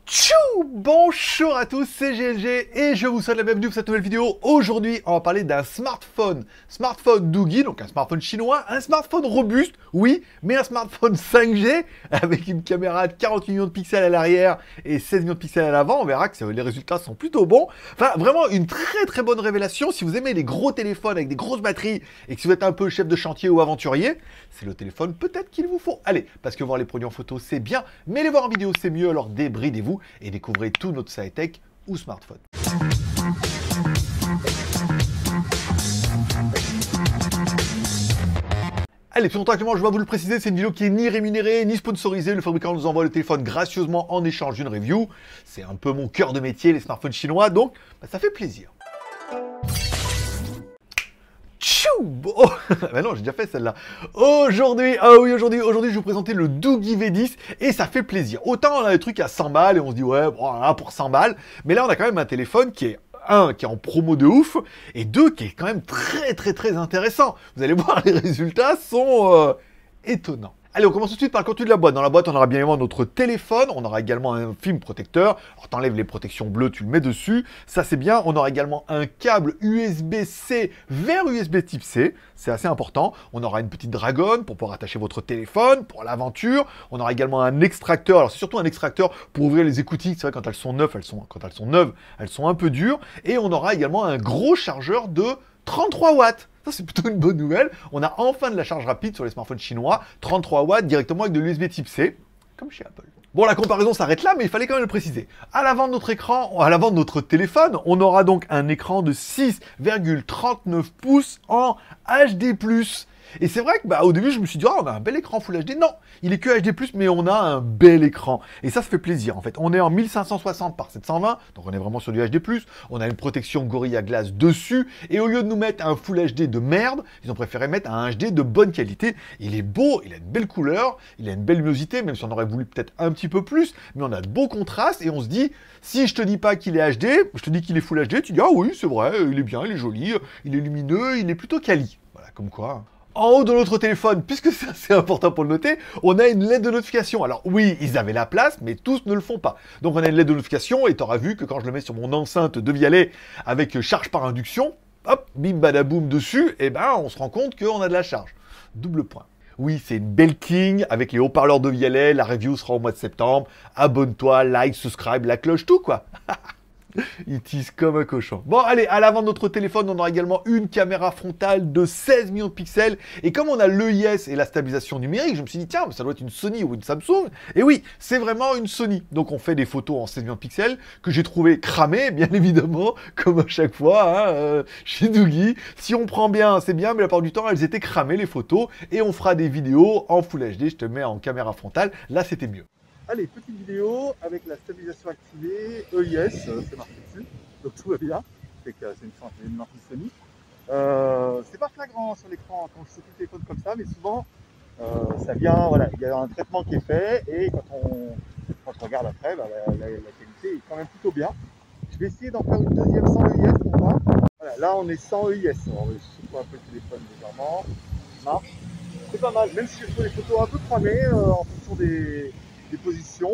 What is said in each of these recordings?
Tchou! Bonjour à tous, c'est GLG et je vous souhaite la bienvenue pour cette nouvelle vidéo. Aujourd'hui, on va parler d'un smartphone. Smartphone Doogee, donc un smartphone chinois, un smartphone robuste, oui, mais un smartphone 5G avec une caméra de 48 millions de pixels à l'arrière et 16 millions de pixels à l'avant. On verra que les résultats sont plutôt bons. Enfin, vraiment une très bonne révélation. Si vous aimez les gros téléphones avec des grosses batteries et que si vous êtes un peu chef de chantier ou aventurier, c'est le téléphone peut-être qu'il vous faut. Allez, parce que voir les produits en photo, c'est bien, mais les voir en vidéo, c'est mieux, alors débridez-vous et découvrez tout notre high-tech ou smartphone. Allez, plus longtemps que moi, je dois vous le préciser, c'est une vidéo qui est ni rémunérée, ni sponsorisée. Le fabricant nous envoie le téléphone gracieusement en échange d'une review. C'est un peu mon cœur de métier, les smartphones chinois, donc ça fait plaisir. Oh bah non, j'ai déjà fait celle-là. Aujourd'hui, aujourd'hui, je vais vous présenter le Doogee V10 et ça fait plaisir. Autant on a des trucs à 100 balles et on se dit ouais, bon, là, pour 100 balles, mais là on a quand même un téléphone qui est qui est en promo de ouf, et deux, qui est quand même très intéressant. Vous allez voir, les résultats sont étonnants. Allez, on commence tout de suite par le contenu de la boîte. Dans la boîte, on aura bien évidemment notre téléphone, on aura également un film protecteur. Alors, t'enlèves les protections bleues, tu le mets dessus, ça c'est bien. On aura également un câble USB-C vers USB type C, c'est assez important. On aura une petite dragonne pour pouvoir attacher votre téléphone pour l'aventure. On aura également un extracteur, alors c'est surtout un extracteur pour ouvrir les écoutilles. C'est vrai, quand elles sont neuves, elles sont un peu dures. Et on aura également un gros chargeur de 33 watts. Ça, c'est plutôt une bonne nouvelle. On a enfin de la charge rapide sur les smartphones chinois. 33 watts directement avec de l'USB type C, comme chez Apple. Bon, la comparaison s'arrête là, mais il fallait quand même le préciser. À l'avant de notre écran, à l'avant de notre téléphone, on aura donc un écran de 6,39 pouces en HD+. Et c'est vrai que au début, je me suis dit, oh, on a un bel écran Full HD. Non, il est que HD+, mais on a un bel écran. Et ça fait plaisir, en fait. On est en 1560 par 720, donc on est vraiment sur du HD+. On a une protection Gorilla Glass dessus. Et au lieu de nous mettre un Full HD de merde, ils ont préféré mettre un HD de bonne qualité. Il est beau, il a une belle couleur, il a une belle luminosité, même si on aurait voulu peut-être un petit peu plus. Mais on a de beaux contrastes et on se dit, si je te dis pas qu'il est HD, je te dis qu'il est Full HD, tu dis, ah oui, c'est vrai, il est bien, il est joli, il est lumineux, il est plutôt quali. Voilà, comme quoi... En haut de notre téléphone, puisque c'est assez important pour le noter, on a une LED de notification. Alors oui, ils avaient la place, mais tous ne le font pas. Donc on a une LED de notification, et tu auras vu que quand je le mets sur mon enceinte de Vialet avec charge par induction, hop, bim badaboum dessus, et on se rend compte qu'on a de la charge. Double point. Oui, c'est une belle cling avec les haut-parleurs de Vialet, la review sera au mois de septembre. Abonne-toi, like, subscribe, la cloche, tout quoi. Il tease comme un cochon. Bon, allez, à l'avant de notre téléphone, on aura également une caméra frontale de 16 millions de pixels. Et comme on a l'EIS et la stabilisation numérique, je me suis dit, tiens, ça doit être une Sony ou une Samsung. Et oui, c'est vraiment une Sony. Donc, on fait des photos en 16 millions de pixels que j'ai trouvé cramées, bien évidemment, comme à chaque fois, chez Doogee. Si on prend bien, c'est bien, mais la plupart du temps, elles étaient cramées, les photos. Et on fera des vidéos en Full HD. Je te mets en caméra frontale. Là, c'était mieux. Allez, petite vidéo avec la stabilisation activée, EIS, c'est marqué dessus, donc tout va bien, c'est une marque Sony. C'est pas flagrant sur l'écran quand je saute le téléphone comme ça, mais souvent ça vient, voilà, il y a un traitement qui est fait et quand on regarde après, la qualité est quand même plutôt bien. Je vais essayer d'en faire une deuxième sans EIS pour voir. Voilà, là on est sans EIS, on va secouer un peu le téléphone légèrement, ça marche. C'est pas mal, même si je fais des photos un peu cramées en fonction des positions,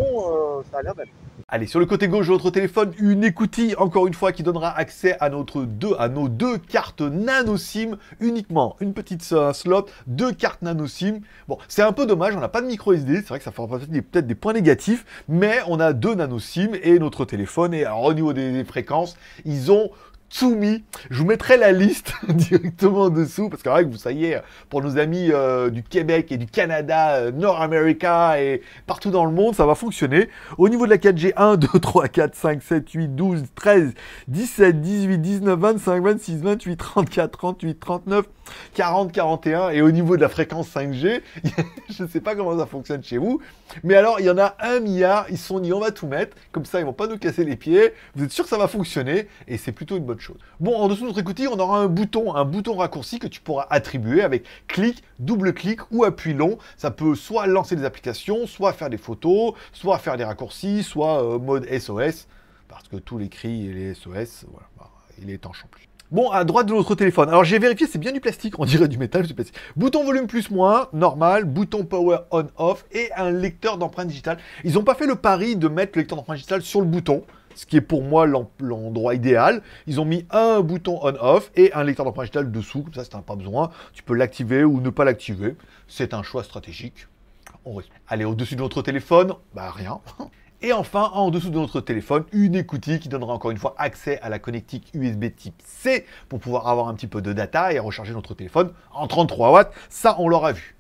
ça a l'air d'être. Allez, sur le côté gauche de votre téléphone, une écoutille, encore une fois, qui donnera accès à nos deux cartes nano SIM uniquement. Une petite slot, deux cartes nano SIM. Bon, c'est un peu dommage, on n'a pas de micro SD, c'est vrai que ça fera peut-être des points négatifs, mais on a deux nano SIM et notre téléphone, et alors au niveau des fréquences, ils ont tout mis. Je vous mettrai la liste directement en dessous, parce que vrai que vous savez, pour nos amis du Québec et du Canada, North America et partout dans le monde, ça va fonctionner. Au niveau de la 4G, 1, 2, 3, 4, 5, 7, 8, 12, 13, 17, 18, 19, 25, 26, 28, 34, 38, 39, 40, 41. Et au niveau de la fréquence 5G, je ne sais pas comment ça fonctionne chez vous, mais alors il y en a 1 milliard, ils se sont dit on va tout mettre, comme ça ils vont pas nous casser les pieds, vous êtes sûr que ça va fonctionner, et c'est plutôt une bonne chose. Bon, en dessous de notre écoutille, on aura un bouton raccourci que tu pourras attribuer avec clic, double clic ou appui long. Ça peut soit lancer des applications, soit faire des photos, soit faire des raccourcis, soit mode SOS, parce que tous les cris et les SOS, voilà, il est étanche en plus. Bon, à droite de notre téléphone. Alors j'ai vérifié, c'est bien du plastique, on dirait du métal, du plastique. Bouton volume plus moins, normal, bouton power on off et un lecteur d'empreinte digitale. Ils n'ont pas fait le pari de mettre le lecteur d'empreinte digitale sur le bouton, ce qui est pour moi l'endroit idéal. Ils ont mis un bouton on off et un lecteur d'empreinte digitale dessous, comme ça si t'en as pas besoin, tu peux l'activer ou ne pas l'activer. C'est un choix stratégique. Allez, au-dessus de notre téléphone, bah rien. Et enfin, en dessous de notre téléphone, une écoutille qui donnera encore une fois accès à la connectique USB type C pour pouvoir avoir un petit peu de data et recharger notre téléphone en 33 watts. Ça, on l'aura vu.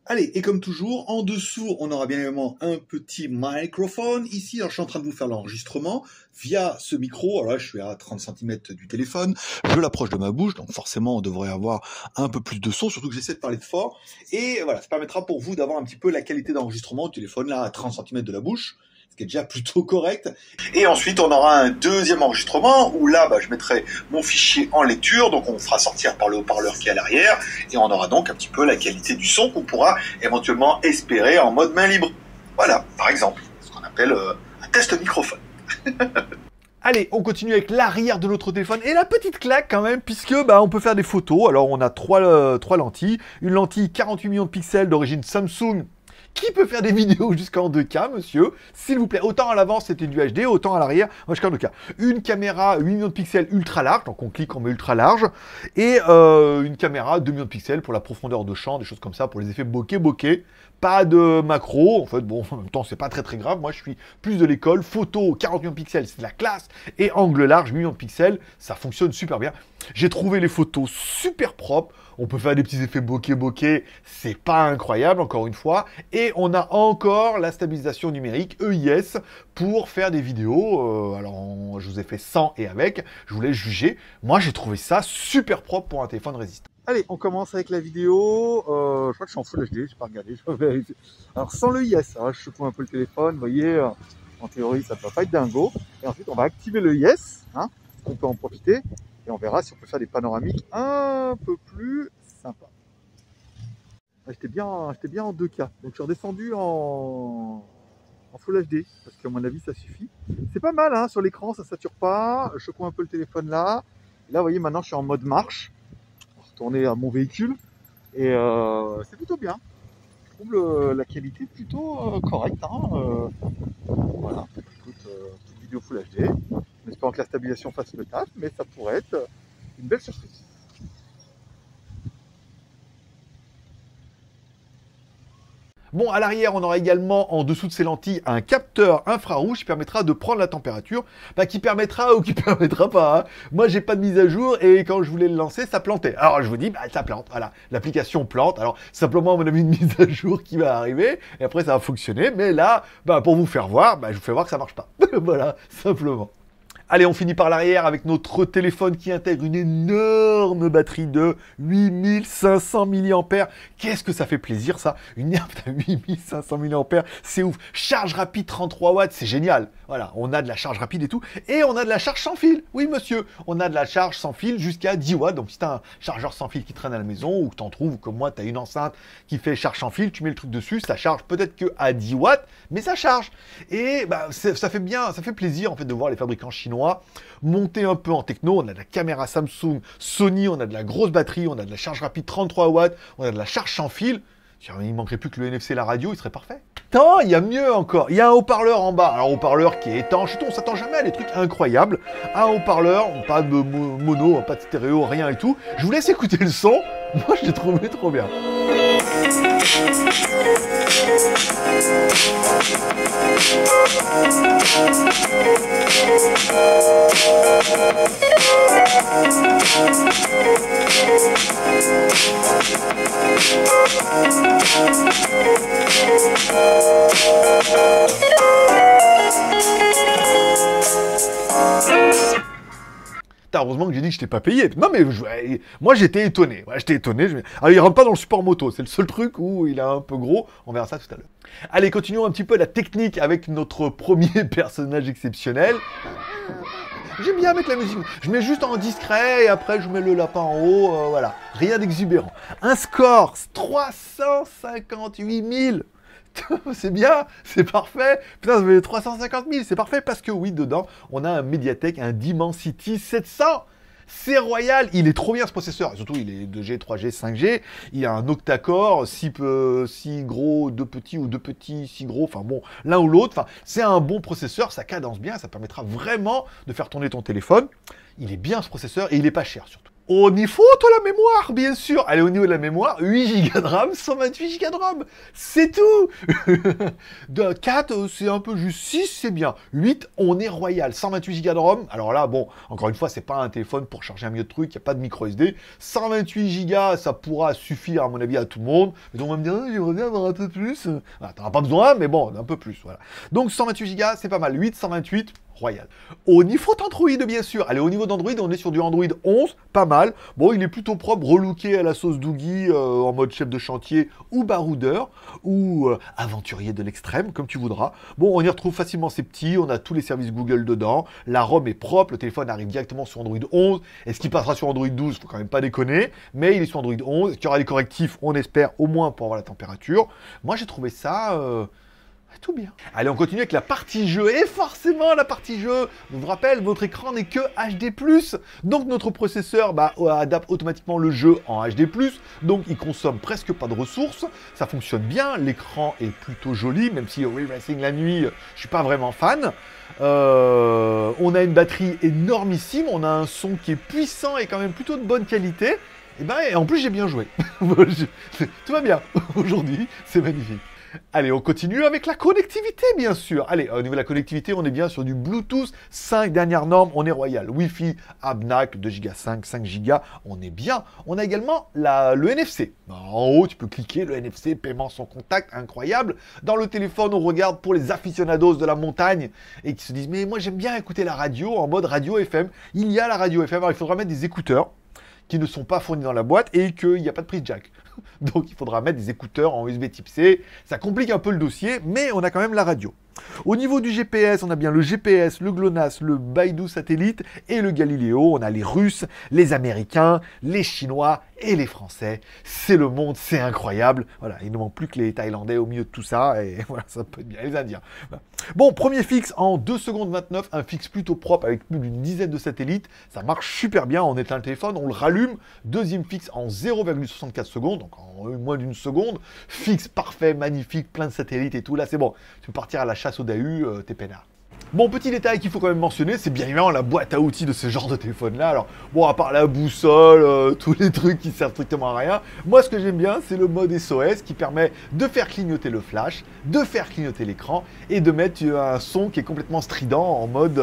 Allez, et comme toujours, en dessous, on aura bien évidemment un petit microphone. Ici, alors, je suis en train de vous faire l'enregistrement via ce micro. Alors là, je suis à 30 cm du téléphone. Je l'approche de ma bouche, donc forcément, on devrait avoir un peu plus de son, surtout que j'essaie de parler de fort. Et voilà, ça permettra pour vous d'avoir un petit peu la qualité d'enregistrement du téléphone, là, à 30 cm de la bouche, ce qui est déjà plutôt correct. Et ensuite, on aura un deuxième enregistrement où là, je mettrai mon fichier en lecture, donc on fera sortir par le haut-parleur qui est à l'arrière, et on aura donc un petit peu la qualité du son qu'on pourra éventuellement espérer en mode main libre. Voilà, par exemple, ce qu'on appelle un test microphone. Allez, on continue avec l'arrière de notre téléphone et la petite claque quand même, puisque on peut faire des photos. Alors on a trois lentilles, une lentille 48 millions de pixels d'origine Samsung, qui peut faire des vidéos jusqu'en 2K, monsieur, s'il vous plaît. Autant à l'avant, c'était du HD, autant à l'arrière, jusqu'en 2K. Une caméra 8 millions de pixels ultra large, donc on clique, on met ultra large, et une caméra 2 millions de pixels pour la profondeur de champ, des choses comme ça, pour les effets bokeh. Pas de macro, en fait, bon, en même temps, c'est pas très grave. Moi, je suis plus de l'école. Photo, 40 millions de pixels, c'est de la classe. Et angle large, 8 millions de pixels, ça fonctionne super bien. J'ai trouvé les photos super propres. On peut faire des petits effets bokeh, c'est pas incroyable, encore une fois. Et on a encore la stabilisation numérique, EIS, pour faire des vidéos. Alors, je vous ai fait sans et avec, je vous laisse juger. Moi, j'ai trouvé ça super propre pour un téléphone résistant. Allez, on commence avec la vidéo. Je crois que je suis en Full HD, je pas regardé, je vais vérifier. Alors sans le IS, hein, je secoue un peu le téléphone, vous voyez, en théorie ça ne doit pas être dingo. Et ensuite on va activer le IS, hein, on peut en profiter, et on verra si on peut faire des panoramiques un peu plus sympas. J'étais bien en 2K, donc je suis redescendu en Full HD, parce qu'à mon avis ça suffit. C'est pas mal, hein, sur l'écran ça sature pas, je secoue un peu le téléphone là. Et là vous voyez maintenant je suis en mode marche. Retourner à mon véhicule et c'est plutôt bien. Je trouve la qualité plutôt correcte. Hein, voilà, écoute, petite vidéo Full HD. En espérant que la stabilisation fasse le taf, mais ça pourrait être une belle surprise. Bon, à l'arrière, on aura également, en dessous de ces lentilles, un capteur infrarouge qui permettra de prendre la température, qui permettra ou qui permettra pas. Hein. Moi, j'ai pas de mise à jour et quand je voulais le lancer, ça plantait. Alors, je vous dis, ça plante. Voilà, l'application plante. Alors, simplement, on a mis une mise à jour qui va arriver et après, ça va fonctionner. Mais là, pour vous faire voir, je vous fais voir que ça marche pas. Voilà, simplement. Allez, on finit par l'arrière avec notre téléphone qui intègre une énorme batterie de 8500 mAh. Qu'est-ce que ça fait plaisir, ça. 8500 mAh, c'est ouf. Charge rapide 33 watts, c'est génial. Voilà, on a de la charge rapide et tout. Et on a de la charge sans fil. Oui, monsieur, on a de la charge sans fil jusqu'à 10 watts. Donc, si tu as un chargeur sans fil qui traîne à la maison ou que tu en trouves, ou comme moi, tu as une enceinte qui fait charge sans fil, tu mets le truc dessus, ça charge peut-être que à 10 watts, mais ça charge. Et ça fait bien, ça fait plaisir en fait de voir les fabricants chinois monter un peu en techno. On a de la caméra Samsung, Sony, on a de la grosse batterie, on a de la charge rapide 33 watts, on a de la charge sans fil. Il manquerait plus que le NFC et la radio, il serait parfait. Attends, il y a mieux encore. Il y a un haut-parleur en bas. Alors, haut-parleur qui est étanche. On s'attend jamais à des trucs incroyables. Un haut-parleur, pas de mono, pas de stéréo, rien et tout. Je vous laisse écouter le son. Moi, je l'ai trouvé trop bien. Heureusement que j'ai dit que je t'ai pas payé. Non mais moi j'étais étonné. Ouais, j'étais étonné. Alors il rentre pas dans le support moto. C'est le seul truc où il est un peu gros. On verra ça tout à l'heure. Allez, continuons un petit peu la technique avec notre premier personnage exceptionnel. J'aime bien mettre la musique. Je mets juste en discret et après je mets le lapin en haut. Voilà. Rien d'exubérant. Un score 358 000. C'est bien, c'est parfait. Putain, ça fait 350 000, c'est parfait parce que oui, dedans, on a un Mediatek, un Dimensity 700. C'est royal, il est trop bien ce processeur. Et surtout, il est 2G, 3G, 5G. Il a un octa-core, 6 gros, 2 petits ou 2 petits, 6 gros. Enfin bon, l'un ou l'autre. Enfin, c'est un bon processeur, ça cadence bien, ça permettra vraiment de faire tourner ton téléphone. Il est bien ce processeur et il est pas cher surtout. On y faut de la mémoire, bien sûr. Allez, au niveau de la mémoire, 8 Go de RAM, 128 Go de RAM. C'est tout. De 4, c'est un peu juste. 6, c'est bien. 8, on est royal. 128 Go de RAM. Alors là, bon, encore une fois, c'est pas un téléphone pour charger un milieu de trucs. Il n'y a pas de micro SD. 128 Go, ça pourra suffire, à mon avis, à tout le monde. Mais on va me dire, j'aimerais bien avoir un peu plus. Voilà, t'en as pas besoin, mais bon, un peu plus. Voilà. Donc 128 Go, c'est pas mal. 8, 128. Royal. Au niveau d'Android, bien sûr. Allez, au niveau d'Android, on est sur du Android 11, pas mal. Bon, il est plutôt propre, relooké à la sauce Doogie, en mode chef de chantier ou baroudeur, ou aventurier de l'extrême, comme tu voudras. Bon, on y retrouve facilement ses petits, on a tous les services Google dedans. La ROM est propre, le téléphone arrive directement sur Android 11. Est-ce qu'il passera sur Android 12? Faut quand même pas déconner. Mais il est sur Android 11. Est-ce qu'il y aura des correctifs? On espère, au moins pour avoir la température. Moi, j'ai trouvé ça... tout bien. Allez, on continue avec la partie jeu. Et forcément, la partie jeu, je vous rappelle, votre écran n'est que HD+. Donc, notre processeur adapte automatiquement le jeu en HD+. Donc, il consomme presque pas de ressources. Ça fonctionne bien. L'écran est plutôt joli, même si Real Racing la nuit, je suis pas vraiment fan. On a une batterie énormissime. On a un son qui est puissant et quand même plutôt de bonne qualité. Et en plus, j'ai bien joué. Tout va bien. Aujourd'hui, c'est magnifique. Allez, on continue avec la connectivité, bien sûr. Allez, au niveau de la connectivité, on est bien sur du Bluetooth 5, dernière norme, on est royal. Wi-Fi, ABNAC, 2 Go 5 Go, on est bien. On a également le NFC. En haut, tu peux cliquer, le NFC, paiement sans contact, incroyable. Dans le téléphone, on regarde pour les aficionados de la montagne et qui se disent, mais moi j'aime bien écouter la radio en mode radio FM. Il y a la radio FM, alors il faudra mettre des écouteurs qui ne sont pas fournis dans la boîte et qu'il n'y a pas de prise jack. Donc il faudra mettre des écouteurs en USB type C. Ça complique un peu le dossier, mais on a quand même la radio. Au niveau du GPS, on a bien le GPS, le GLONASS, le Baidu Satellite et le Galileo. On a les Russes, les Américains, les Chinois et les Français. C'est le monde, c'est incroyable. Voilà, il ne manque plus que les Thaïlandais au milieu de tout ça. Et voilà, ça peut être bien, les Indiens. Voilà. Bon, premier fixe en 2 secondes 29. Un fixe plutôt propre avec plus d'une dizaine de satellites. Ça marche super bien. On éteint le téléphone, on le rallume. Deuxième fixe en 0,64 secondes, donc en moins d'une seconde. Fixe parfait, magnifique, plein de satellites et tout. Là, c'est bon. Tu peux partir à la chasse au Dahu, t'es peinard. Bon, petit détail qu'il faut quand même mentionner, c'est bien évidemment la boîte à outils de ce genre de téléphone-là. Alors, bon, à part la boussole, tous les trucs qui servent strictement à rien, moi, ce que j'aime bien, c'est le mode SOS qui permet de faire clignoter le flash, de faire clignoter l'écran et de mettre un son qui est complètement strident en mode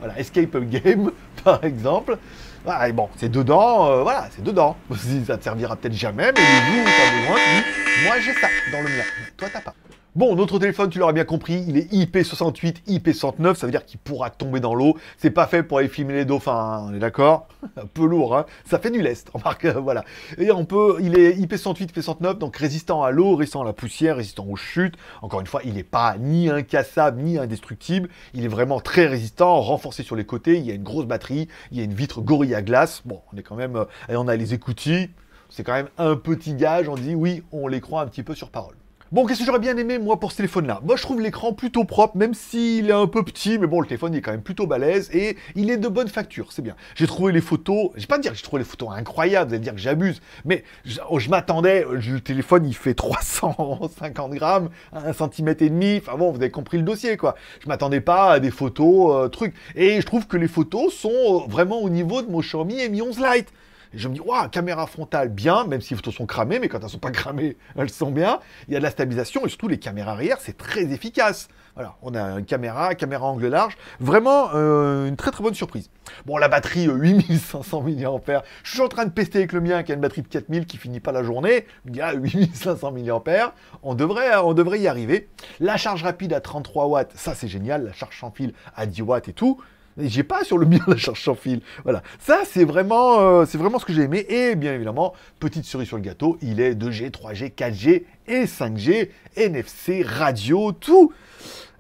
voilà, Escape Game, par exemple. Voilà, et bon, c'est dedans, voilà, c'est dedans. Ça te servira peut-être jamais, mais le jour où t'as besoin, tu dis, moi j'ai ça dans le mien, toi t'as pas. Bon, notre téléphone, tu l'auras bien compris, il est IP68, IP109, ça veut dire qu'il pourra tomber dans l'eau. C'est pas fait pour aller filmer les dauphins, hein, on est d'accord? Un peu lourd, hein. Ça fait du lest, remarque, voilà. Et il est IP108, IP109, donc résistant à l'eau, résistant à la poussière, résistant aux chutes. Encore une fois, il n'est pas ni incassable, ni indestructible. Il est vraiment très résistant, renforcé sur les côtés. Il y a une grosse batterie, il y a une vitre Gorilla Glass. Bon, on est quand même... et on a les écoutilles. C'est quand même un petit gage, on dit oui, on les croit un petit peu sur parole. Bon, qu'est-ce que j'aurais bien aimé, moi, pour ce téléphone-là? Moi, je trouve l'écran plutôt propre, même s'il est un peu petit, mais bon, le téléphone, il est quand même plutôt balèze, et il est de bonne facture, c'est bien. J'ai trouvé les photos, je vais pas dire que j'ai trouvé les photos incroyables, vous allez dire que j'abuse, mais je m'attendais, le téléphone, il fait 350 grammes, 1,5 cm, enfin bon, vous avez compris le dossier, quoi. Je m'attendais pas à des photos, trucs. Et je trouve que les photos sont vraiment au niveau de mon Xiaomi Mi 11 Lite. Et je me dis, waouh, caméra frontale, bien, même si les photos sont cramées, mais quand elles sont pas cramées, elles sont bien. Il y a de la stabilisation et surtout les caméras arrière, c'est très efficace. Voilà, on a une caméra angle large, vraiment une très très bonne surprise. Bon, la batterie 8500 mAh, je suis en train de pester avec le mien qui a une batterie de 4000 qui finit pas la journée. Je me dis, 8500 mAh, on devrait y arriver. La charge rapide à 33 watts, ça c'est génial, la charge sans fil à 10 watts et tout. J'ai pas sur le mien la charge sans fil. Voilà. Ça, c'est vraiment ce que j'ai aimé. Et bien évidemment, petite cerise sur le gâteau, il est 2G, 3G, 4G et 5G, NFC, radio, tout.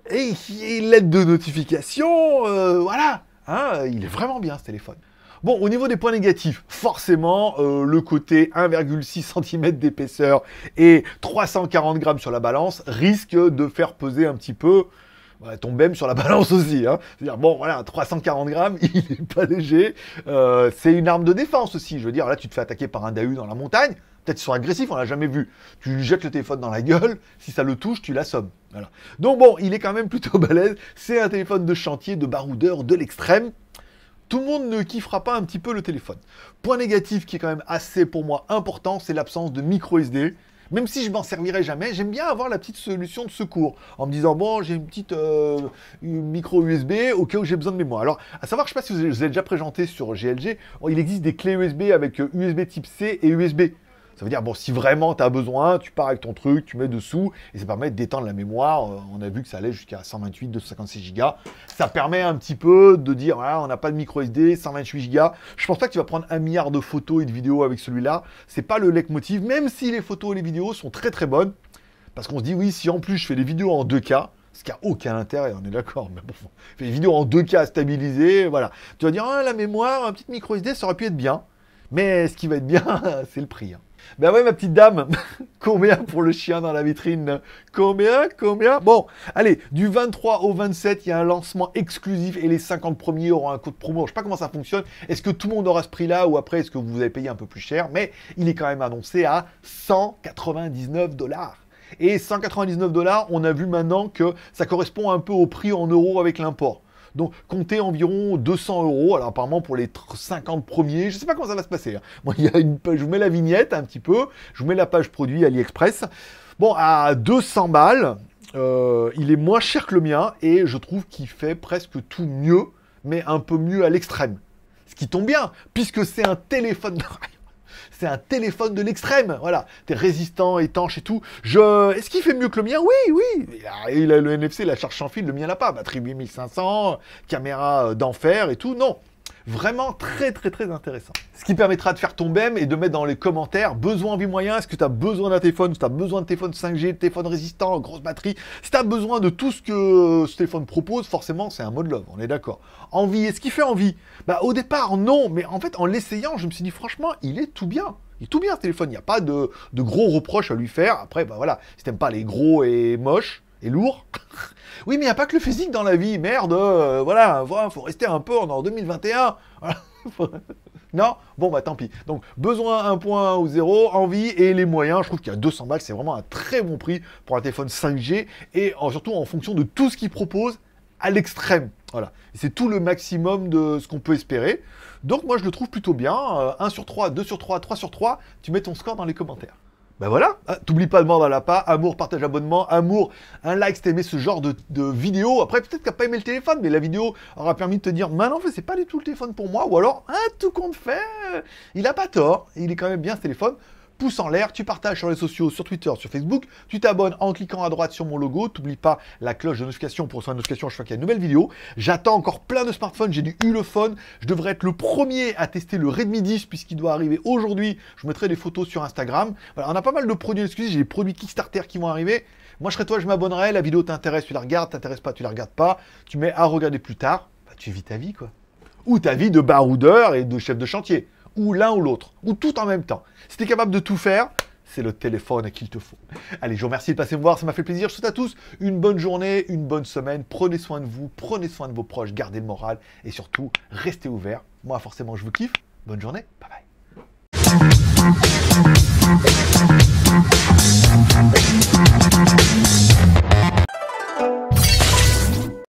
Et l'aide de notification, voilà. Hein, il est vraiment bien ce téléphone. Bon, au niveau des points négatifs, forcément, le côté 1,6 cm d'épaisseur et 340 grammes sur la balance risque de faire peser un petit peu Voilà, ton BEM sur la balance aussi. Hein. C'est-à-dire, bon, voilà, 340 grammes, il est pas léger. C'est une arme de défense aussi. Je veux dire, là, tu te fais attaquer par un Dahu dans la montagne. Peut-être qu'ils sont agressifs, on l'a jamais vu. Tu lui jettes le téléphone dans la gueule. Si ça le touche, tu l'assommes. Voilà. Donc bon, il est quand même plutôt balèze. C'est un téléphone de chantier, de baroudeur, de l'extrême. Tout le monde ne kiffera pas un petit peu le téléphone. Point négatif qui est quand même assez, pour moi, important, c'est l'absence de micro SD. Même si je m'en servirai jamais, j'aime bien avoir la petite solution de secours. En me disant, bon, j'ai une petite micro USB au cas où j'ai besoin de mémoire. Alors, à savoir, je ne sais pas si vous avez déjà présenté sur GLG, il existe des clés USB avec USB type C et USB. Ça veut dire, bon, si vraiment tu as besoin, tu pars avec ton truc, tu mets dessous, et ça permet d'étendre la mémoire. On a vu que ça allait jusqu'à 128, 256 Go. Ça permet un petit peu de dire, voilà, on n'a pas de micro SD, 128 Go. Je pense pas que tu vas prendre 1 milliard de photos et de vidéos avec celui-là. C'est pas le leitmotiv, même si les photos et les vidéos sont très très bonnes. Parce qu'on se dit, oui, si en plus je fais des vidéos en 2K, ce qui n'a aucun intérêt, on est d'accord, mais bon, je fais des vidéos en 2K stabilisées, voilà. Tu vas dire, ah, la mémoire, un petit micro SD, ça aurait pu être bien. Mais ce qui va être bien, c'est le prix. Hein. Ben ouais, ma petite dame, combien pour le chien dans la vitrine? Combien? Bon, allez, du 23 au 27, il y a un lancement exclusif et les 50 premiers auront un code promo. Je ne sais pas comment ça fonctionne. Est-ce que tout le monde aura ce prix-là ou après, est-ce que vous avez payé un peu plus cher? Mais il est quand même annoncé à 199 $. Et 199 $, on a vu maintenant que ça correspond un peu au prix en euros avec l'import. Donc, comptez environ 200 €. Alors, apparemment, pour les 50 premiers, je ne sais pas comment ça va se passer. Hein. Moi, il y a une page, je vous mets la vignette un petit peu. Je vous mets la page produit AliExpress. Bon, à 200 balles, il est moins cher que le mien et je trouve qu'il fait presque tout mieux, mais un peu mieux à l'extrême. Ce qui tombe bien, puisque c'est un téléphone... C'est un téléphone de l'extrême, voilà. T'es résistant, étanche et tout. Est-ce qu'il fait mieux que le mien? Oui. Il a le NFC, la charge sans fil, le mien n'a pas. Batterie 8500, caméra d'enfer et tout. Non. Vraiment très très très intéressant. Ce qui permettra de faire ton BEM et de mettre dans les commentaires besoin, envie, moyen. Est-ce que tu as besoin d'un téléphone? Si tu as besoin de téléphone 5G, de téléphone résistant, grosse batterie. Si tu as besoin de tout ce que ce téléphone propose, forcément c'est un mode love, on est d'accord. Envie, est-ce qu'il fait envie? Bah au départ non, mais en fait en l'essayant, je me suis dit franchement, il est tout bien. Il est tout bien ce téléphone, il n'y a pas de gros reproches à lui faire. Après, bah voilà, si t'aimes pas les gros et moches et lourds. Oui, mais il n'y a pas que le physique dans la vie, merde, voilà, faut rester un peu en 2021. Voilà. Non? Bon, bah tant pis. Donc, besoin 1.1 ou 0, envie et les moyens. Je trouve qu'il y a 200 balles, c'est vraiment un très bon prix pour un téléphone 5G et surtout en fonction de tout ce qu'il propose à l'extrême. Voilà. C'est tout le maximum de ce qu'on peut espérer. Donc, moi, je le trouve plutôt bien. 1 sur 3, 2 sur 3, 3 sur 3. Tu mets ton score dans les commentaires. Ben voilà, t'oublies pas de mordre à la pas, amour, partage, abonnement, amour, un like si t'as aimé ce genre de vidéo. Après, peut-être que t'as pas aimé le téléphone, mais la vidéo aura permis de te dire, non, c'est pas du tout le téléphone pour moi, ou alors, tout compte fait, il a pas tort, il est quand même bien ce téléphone. Pouce en l'air, tu partages sur les sociaux, sur Twitter, sur Facebook, tu t'abonnes en cliquant à droite sur mon logo, t'oublies pas la cloche de notification pour recevoir une notification chaque fois qu'il y a une nouvelle vidéo. J'attends encore plein de smartphones, j'ai du Ulefone, je devrais être le premier à tester le Redmi 10 puisqu'il doit arriver aujourd'hui, je vous mettrai des photos sur Instagram. Voilà, on a pas mal de produits exclusifs, j'ai des produits Kickstarter qui vont arriver. Moi je serais toi, je m'abonnerai, la vidéo t'intéresse, tu la regardes, t'intéresse pas, tu la regardes pas, tu mets à regarder plus tard, bah, tu vis ta vie quoi. Ou ta vie de baroudeur et de chef de chantier. Ou l'un ou l'autre, ou tout en même temps. Si tu es capable de tout faire, c'est le téléphone qu'il te faut. Allez, je vous remercie de passer me voir, ça m'a fait plaisir. Je souhaite à tous une bonne journée, une bonne semaine. Prenez soin de vous, prenez soin de vos proches, gardez le moral et surtout, restez ouverts. Moi, forcément, je vous kiffe. Bonne journée, bye bye.